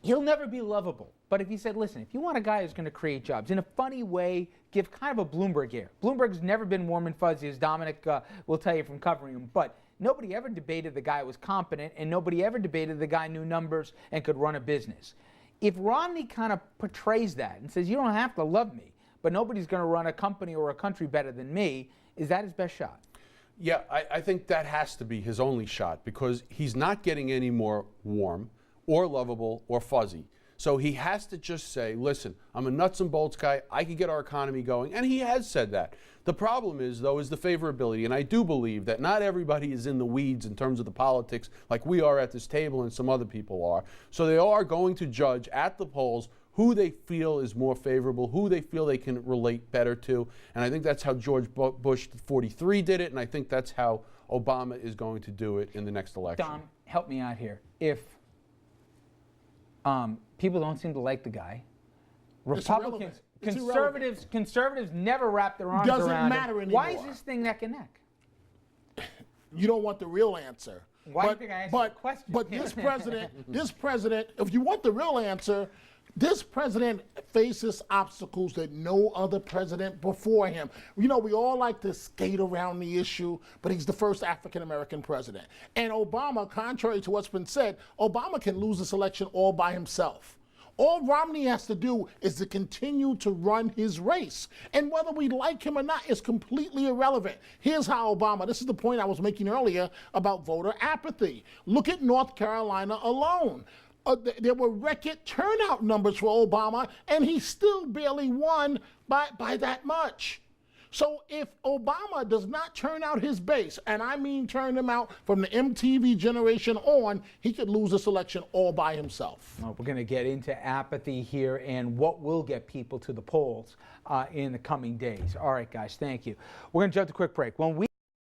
he'll never be lovable. But if he said, listen, if you want a guy who's going to create jobs, in a funny way, give kind of a Bloomberg air. Bloomberg's never been warm and fuzzy, as Dominic will tell you from covering him. But nobody ever debated the guy was competent, and nobody ever debated the guy knew numbers and could run a business. If Romney kind of portrays that and says, you don't have to love me, but nobody's going to run a company or a country better than me, is that his best shot? Yeah, I think that has to be his only shot, because he's not getting any more warm or lovable or fuzzy. So he has to just say, listen, I'm a nuts and bolts guy. I can get our economy going. And he has said that. The problem is, though, is the favorability. And I do believe that not everybody is in the weeds in terms of the politics like we are at this table and some other people are. So they are going to judge at the polls who they feel is more favorable, who they feel they can relate better to. And I think that's how George Bush 43 did it, and I think that's how Obama is going to do it in the next election. Dom, help me out here. If people don't seem to like the guy, Republicans, conservatives never wrap their arms around him. Doesn't matter anymore. Why is this thing neck and neck? You don't want the real answer. Why do you think I asked the question? But this president, if you want the real answer, this president faces obstacles that no other president before him. You know, we all like to skate around the issue, but he's the first African-American president. And Obama, contrary to what's been said, Obama can lose this election all by himself. All Romney has to do is to continue to run his race. And whether we like him or not is completely irrelevant. Here's how Obama, this is the point I was making earlier about voter apathy. Look at North Carolina alone. There were record turnout numbers for Obama, and he still barely won by that much. So if Obama does not turn out his base, and I mean turn them out from the MTV generation on, he could lose this election all by himself. Well, we're going to get into apathy here and what will get people to the polls in the coming days. All right, guys, thank you. We're going to jump to a quick break. When we